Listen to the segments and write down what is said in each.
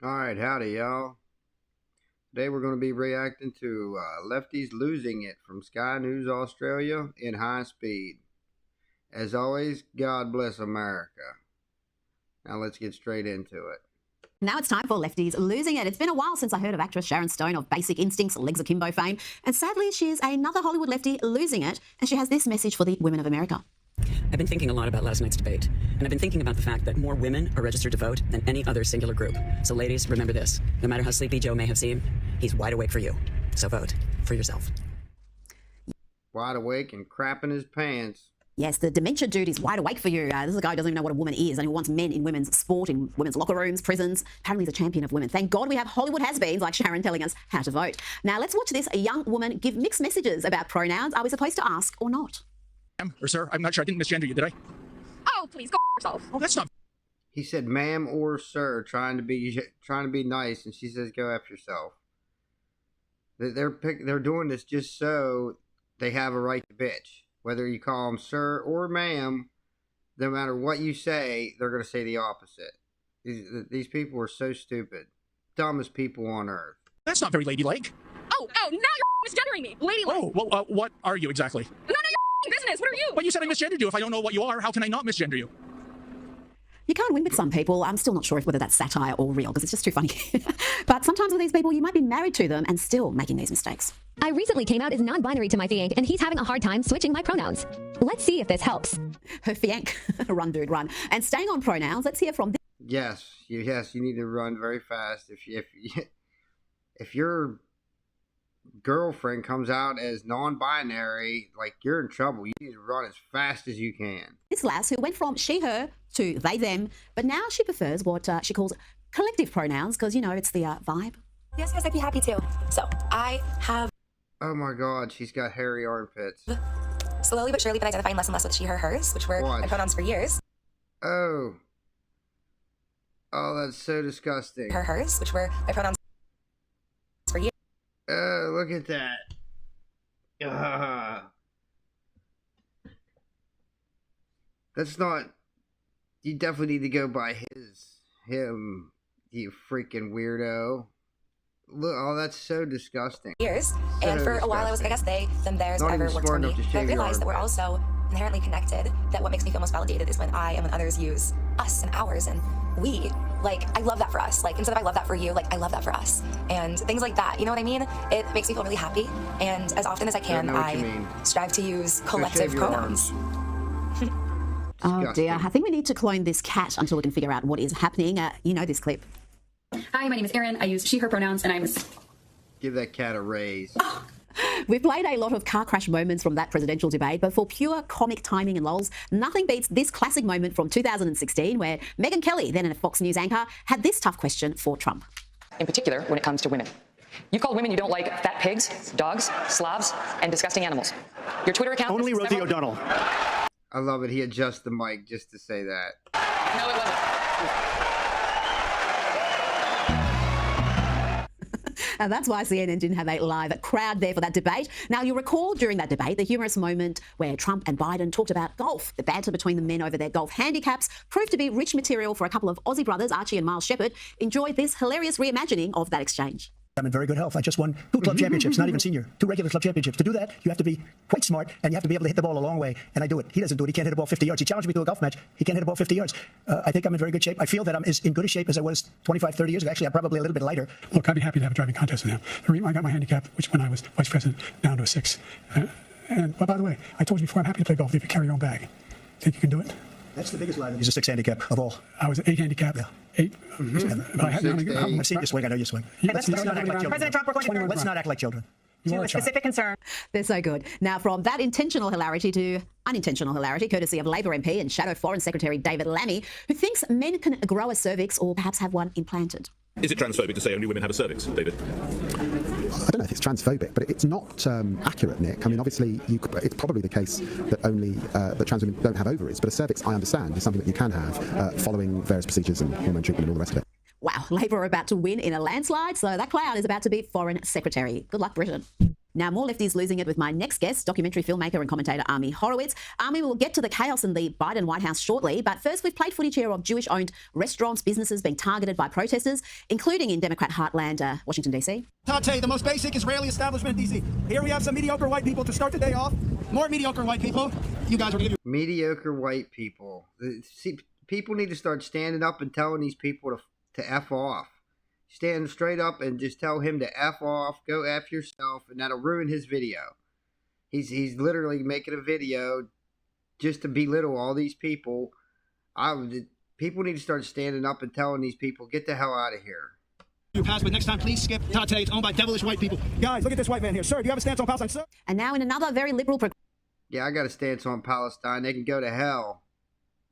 Alright, howdy y'all. Today we're going to be reacting to Lefties Losing It from Sky News Australia in high speed. As always, God bless America. Now let's get straight into it. Now it's time for Lefties Losing It. It's been a while since I heard of actress Sharon Stone of Basic Instincts, Legs Akimbo fame, and sadly she is another Hollywood leftie losing it, and she has this message for the women of America. I've been thinking a lot about last night's debate, and I've been thinking about the fact that more women are registered to vote than any other singular group. So ladies, remember this. No matter how sleepy Joe may have seemed, he's wide awake for you. So vote for yourself. Wide awake and crapping his pants. Yes, the dementia dude is wide awake for you. This is a guy who doesn't even know what a woman is and who wants men in women's sport, in women's locker rooms, prisons. Apparently he's a champion of women. Thank God we have Hollywood has-beens like Sharon telling us how to vote. Now let's watch this young woman give mixed messages about pronouns. Are we supposed to ask or not? Ma'am or sir, I'm not sure. I didn't misgender you, did I? Oh, please go yourself. Oh, that's not. He said ma'am or sir, trying to be nice, and she says go F yourself. They're doing this just so they have a right to bitch. Whether you call them sir or ma'am, no matter what you say, they're going to say the opposite. These people are so stupid. Dumbest people on earth. That's not very ladylike. Oh, now you're misgendering me. Ladylike. Oh, well, what are you exactly? None of your business. What are you? Well, you said I misgendered you. If I don't know what you are, how can I not misgender you? You can't win with some people. I'm still not sure whether that's satire or real because it's just too funny. But sometimes with these people, you might be married to them and still making these mistakes. I recently came out as non-binary to my fianc, and he's having a hard time switching my pronouns. Let's see if this helps. Her fianc. Run, dude, run. And staying on pronouns, let's hear from this. Yes, you need to run very fast. If your girlfriend comes out as non-binary, like, you're in trouble. You need to run as fast as you can. This lass who went from she, her to they, them, but now she prefers what she calls collective pronouns because, you know, it's the vibe. Yes, I'd be happy to. So, I have... Oh my god, she's got hairy armpits. slowly but surely been identifying less and less with she, her, hers, which were my pronouns for years. Oh, that's so disgusting. Her, hers, which were my pronouns for years. Oh, look at that. That's not... You definitely need to go by him, you freaking weirdo. Look, that's so disgusting. Years, and for a while I was, I guess they, them, theirs, whatever worked for me. But I realized that we're also inherently connected, that what makes me feel most validated is when I and when others use us and ours and we. Like, I love that for us. Like, instead of I love that for you, like, I love that for us. And things like that, you know what I mean? It makes me feel really happy, and as often as I can, I strive to use collective pronouns. Oh dear, I think we need to clone this cat until we can figure out what is happening. You know this clip. Hi, my name is Erin. I use she, her pronouns, and I'm... Give that cat a raise. We've played a lot of car crash moments from that presidential debate, but for pure comic timing and lols, nothing beats this classic moment from 2016 where Megyn Kelly, then a Fox News anchor, had this tough question for Trump. In particular, when it comes to women. You call women you don't like fat pigs, dogs, slobs, and disgusting animals. Your Twitter account... Only Rosie O'Donnell. I love it. He adjusts the mic just to say that. No, it wasn't. And that's why CNN didn't have a live crowd there for that debate. Now, you'll recall during that debate the humorous moment where Trump and Biden talked about golf. The banter between the men over their golf handicaps proved to be rich material for a couple of Aussie brothers, Archie and Miles Shepherd, enjoyed this hilarious reimagining of that exchange. I'm in very good health. I just won 2 club championships, not even senior, 2 regular club championships. To do that, you have to be quite smart, and you have to be able to hit the ball a long way, and I do it. He doesn't do it. He can't hit a ball 50 yards. He challenged me to a golf match. He can't hit a ball 50 yards. I think I'm in very good shape. I feel that I'm as in good a shape as I was 25, 30 years ago. Actually, I'm probably a little bit lighter. Look, I'd be happy to have a driving contest with him. The reason I got my handicap, which when I was vice president, down to a 6. But by the way, I told you before, I'm happy to play golf if you carry your own bag. Think you can do it? That's the biggest line. He's a 6 handicap of all. I was 8 handicap. Yeah. 8. I've seen you swing. I know you swing. Let's not act like children. President Trump, we're going to Let's not act like children. to a specific concern. They're so good. Now, from that intentional hilarity to unintentional hilarity, courtesy of Labor MP and Shadow Foreign Secretary David Lammy, who thinks men can grow a cervix or perhaps have one implanted. Is it transphobic to say only women have a cervix, David? I don't know if it's transphobic, but it's not accurate, Nick. I mean, obviously, it's probably the case that only that trans women don't have ovaries, but a cervix, I understand, is something that you can have following various procedures and hormone treatment and all the rest of it. Wow, Labor are about to win in a landslide, so that clown is about to be Foreign Secretary. Good luck, Britain. Now, more lefties losing it with my next guest, documentary filmmaker and commentator Ami Horowitz. Ami, will get to the chaos in the Biden White House shortly, but first we've played footage here of Jewish-owned restaurants, businesses being targeted by protesters, including in Democrat heartland Washington, D.C. Tate, the most basic Israeli establishment in D.C. Here we have some mediocre white people to start the day off. More mediocre white people. You guys are going to mediocre white people. See, people need to start standing up and telling these people to F off. Stand straight up and just tell him to F off, go F yourself, and that'll ruin his video. He's literally making a video just to belittle all these people. People need to start standing up and telling these people, get the hell out of here. You pass, but next time, please skip Tate. It's owned by devilish white people. Guys, look at this white man here. Sir, do you have a stance on Palestine, sir? And now in another very liberal... Yeah, I got a stance on Palestine. They can go to hell.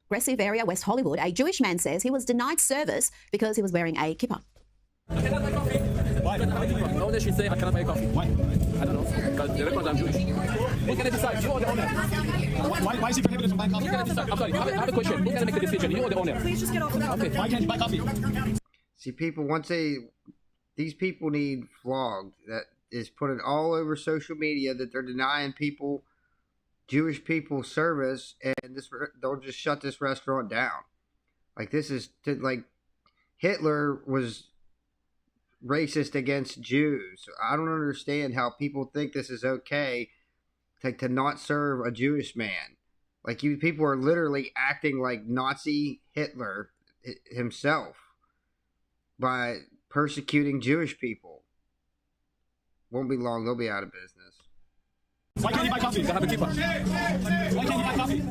Progressive area, West Hollywood, a Jewish man says he was denied service because he was wearing a kippah. I cannot buy coffee. Why? No one should say I cannot buy coffee. Why? I don't know. Because the records I'm Jewish. Who can I decide? You or the owner? Why is he prohibited from buying coffee? Who can I decide? I'm sorry. I have a question. Who can make the decision? You or the owner? Please just get off the Okay. Why can't you buy coffee? See, people, these people need flogged. That is putting all over social media that they're denying people, Jewish people, service, and they'll just shut this restaurant down. Like, this is like Hitler was racist against Jews. I don't understand how people think this is okay to not serve a Jewish man. Like, you people are literally acting like Nazi Hitler himself by persecuting Jewish people. Won't be long, they'll be out of business. Why can't you buy coffee? I have a keeper. Why can't you buy coffee?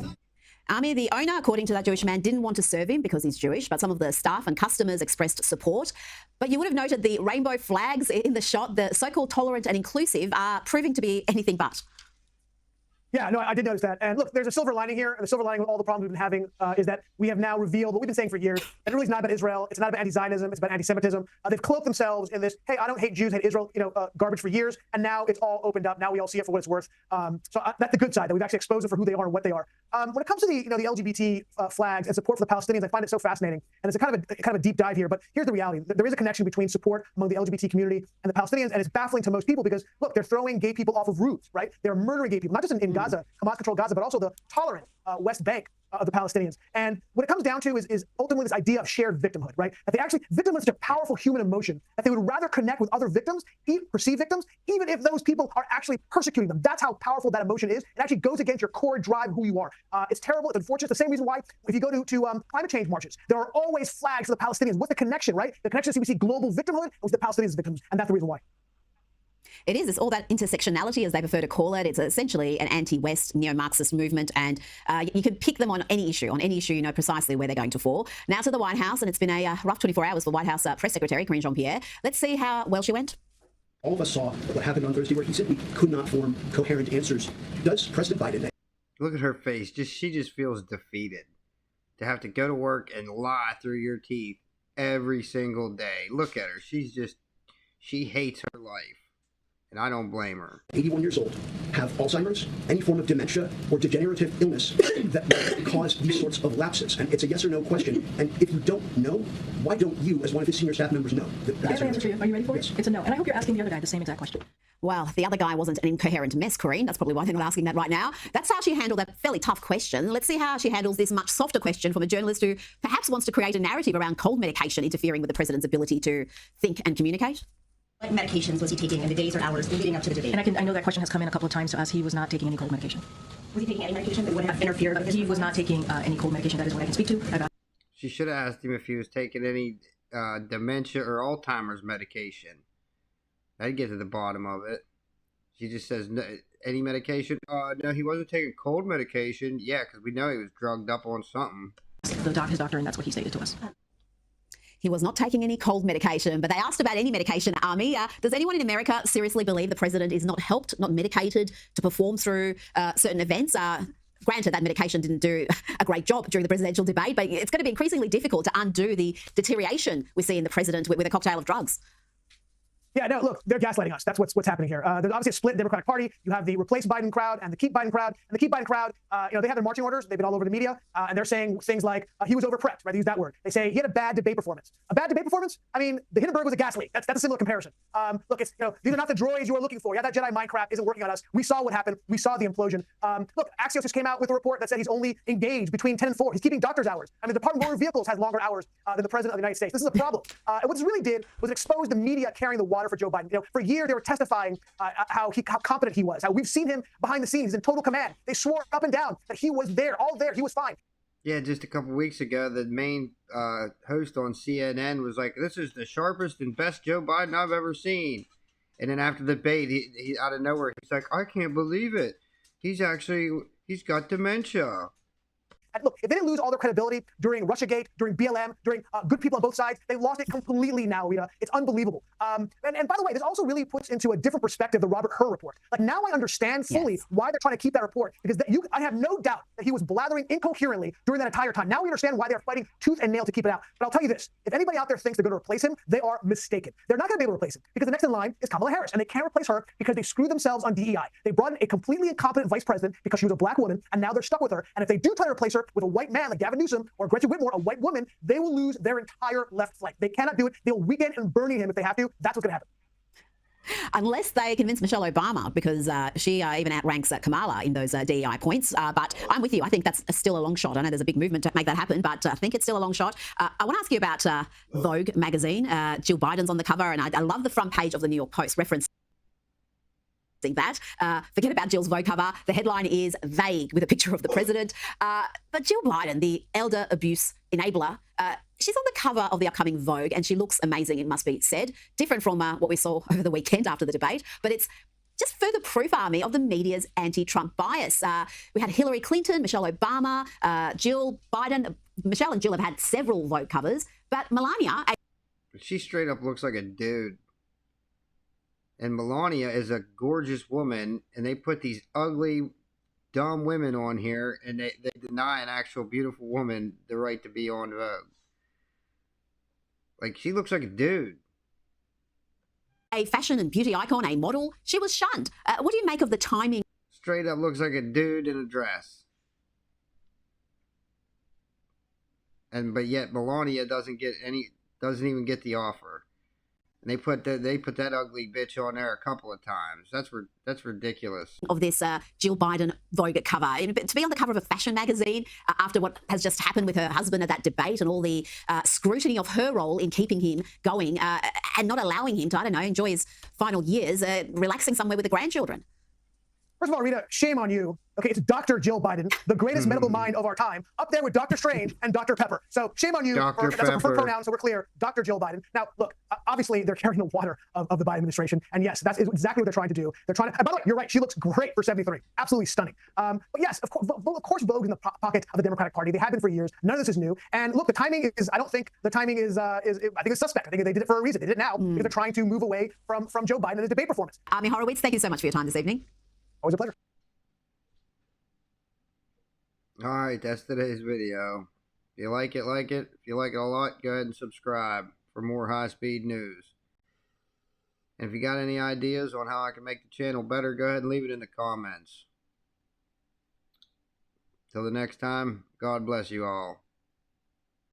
Ami, the owner, according to that Jewish man, didn't want to serve him because he's Jewish, but some of the staff and customers expressed support. But you would have noted the rainbow flags in the shot, the so-called tolerant and inclusive, are proving to be anything but. Yeah, no, I did notice that. And look, there's a silver lining here. And the silver lining with all the problems we've been having is that we have now revealed what we've been saying for years. That it really is not about Israel. It's not about anti-Zionism. It's about anti-Semitism. They've cloaked themselves in this, hey, I don't hate Jews, hate Israel, garbage for years. And now it's all opened up. Now we all see it for what it's worth. That's the good side, that we've actually exposed them for who they are and what they are. When it comes to the LGBT flags and support for the Palestinians, I find it so fascinating. And it's a kind of a deep dive here. But here's the reality. There is a connection between support among the LGBT community and the Palestinians. And it's baffling to most people because, look, they're throwing gay people off of roofs, right? They're murdering gay people, not just in Gaza, Hamas-controlled Gaza, but also the tolerant West Bank of the Palestinians. And what it comes down to is ultimately this idea of shared victimhood, right? That victimhood is such a powerful human emotion that they would rather connect with other victims, perceived victims, even if those people are actually persecuting them. That's how powerful that emotion is. It actually goes against your core drive of who you are. It's terrible. It's unfortunate. It's the same reason why if you go to climate change marches, there are always flags for the Palestinians. What's the connection, right? The connection is we see global victimhood with the Palestinians victims, and that's the reason why. It is. It's all that intersectionality, as they prefer to call it. It's essentially an anti-West neo-Marxist movement, and you can pick them on any issue. On any issue, you know precisely where they're going to fall. Now to the White House, and it's been a rough 24 hours for White House Press Secretary Karine Jean-Pierre. Let's see how well she went. All of us saw what happened on Thursday, where he said we could not form coherent answers. Does President Biden... Look at her face. She just feels defeated. To have to go to work and lie through your teeth every single day. Look at her. She hates her life. And I don't blame her. 81 years old, have Alzheimer's, any form of dementia or degenerative illness that will cause these sorts of lapses. And it's a yes or no question. And if you don't know, why don't you, as one of his senior staff members, know? I have an answer for you. Are you ready for it? It's a no. And I hope you're asking the other guy the same exact question. Well, the other guy wasn't an incoherent mess, Karine. That's probably why they're not asking that right now. That's how she handled that fairly tough question. Let's see how she handles this much softer question from a journalist who perhaps wants to create a narrative around cold medication interfering with the president's ability to think and communicate. What medications was he taking in the days or hours leading up to the debate? And I know that question has come in a couple of times to us. He was not taking any cold medication. Was he taking any medication that would have interfered with his... He was not taking any cold medication. That is what I can speak to. She should have asked him if he was taking any dementia or Alzheimer's medication. I'd get to the bottom of it. She just says, no, any medication? No, he wasn't taking cold medication. Yeah, because we know he was drugged up on something. His doctor, and that's what he stated to us. He was not taking any cold medication, but they asked about any medication, Army. Does anyone in America seriously believe the president is not helped, not medicated to perform through certain events? Granted, that medication didn't do a great job during the presidential debate, but it's going to be increasingly difficult to undo the deterioration we see in the president with a cocktail of drugs. Yeah, no, look, they're gaslighting us. That's what's happening here. There's obviously a split in the Democratic Party. You have the replace Biden crowd and the keep Biden crowd. And the keep Biden crowd, they have their marching orders. They've been all over the media, and they're saying things like he was over-prepped, right? They use that word. They say he had a bad debate performance. A bad debate performance? I mean, the Hindenburg was a gas leak. That's a similar comparison. Look, these are not the droids you are looking for. Yeah, that Jedi mind crap isn't working on us. We saw what happened. We saw the implosion. Look, Axios just came out with a report that said he's only engaged between 10 and 4. He's keeping doctor's hours. I mean, the Department of Motor Vehicles has longer hours than the President of the United States. This is a problem. And what this really did was expose the media carrying the water for Joe Biden. For years, they were testifying how competent he was, how we've seen him behind the scenes in total command. They swore up and down that he was there, all there. He was fine. Yeah, just a couple weeks ago, the main host on CNN was like, "This is the sharpest and best Joe Biden I've ever seen." And then after the debate, he out of nowhere, he's like, "I can't believe it. He's got dementia." And look, if they didn't lose all their credibility during Russiagate, during BLM, during good people on both sides, they lost it completely now, Rita. It's unbelievable. And by the way, this also really puts into a different perspective the Robert Hur report. Like, now I understand fully why they're trying to keep that report, because I have no doubt that he was blathering incoherently during that entire time. Now we understand why they're fighting tooth and nail to keep it out. But I'll tell you this, if anybody out there thinks they're going to replace him, they are mistaken. They're not going to be able to replace him, because the next in line is Kamala Harris, and they can't replace her because they screwed themselves on DEI. They brought in a completely incompetent vice president because she was a black woman, and now they're stuck with her. And if they do try to replace her with a white man like Gavin Newsom or Gretchen Whitmore, a white woman, they will lose their entire left flank. They cannot do it. They'll weekend and burning him if they have to. That's what's going to happen. Unless they convince Michelle Obama, because she even outranks Kamala in those DEI points. But I'm with you. I think that's still a long shot. I know there's a big movement to make that happen, but I think it's still a long shot. I want to ask you about Vogue magazine. Jill Biden's on the cover, and I love the front page of the New York Post reference that. Forget about Jill's Vogue cover. The headline is vague with a picture of the president. But Jill Biden, the elder abuse enabler, she's on the cover of the upcoming Vogue, and she looks amazing, it must be said. Different from what we saw over the weekend after the debate, but it's just further proof, Army, of the media's anti-Trump bias. We had Hillary Clinton, Michelle Obama, Jill Biden. Michelle and Jill have had several Vogue covers, but Melania... She straight up looks like a dude. And Melania is a gorgeous woman, and they put these ugly, dumb women on here, and they deny an actual beautiful woman the right to be on Vogue. Like, she looks like a dude. A fashion and beauty icon, a model, she was shunned. What do you make of the timing? Straight up looks like a dude in a dress. But yet Melania doesn't even get the offer. And they put that ugly bitch on there a couple of times. That's ridiculous. Of this Jill Biden Vogue cover, to be on the cover of a fashion magazine after what has just happened with her husband at that debate and all the scrutiny of her role in keeping him going and not allowing him to, I don't know, enjoy his final years, relaxing somewhere with the grandchildren. First of all, Rita, shame on you. Okay, it's Dr. Jill Biden, the greatest medical mind of our time, up there with Dr. Strange and Dr. Pepper. So shame on you. That's a preferred pronoun, so we're clear. Dr. Jill Biden. Now, look, obviously they're carrying the water of the Biden administration, and yes, that's exactly what they're trying to do. They're trying to. And by the way, you're right. She looks great for 73. Absolutely stunning. But yes, of course, Vogue is in the pocket of the Democratic Party. They have been for years. None of this is new. And look, the timing is. I don't think the timing is. I think it's suspect. I think they did it for a reason. They did it now because they're trying to move away from Joe Biden and his debate performance. Army Horowitz, thank you so much for your time this evening. Always a pleasure. Alright, that's today's video. If you like it, like it. If you like it a lot, go ahead and subscribe for more high-speed news. And if you got any ideas on how I can make the channel better, go ahead and leave it in the comments. Till the next time, God bless you all.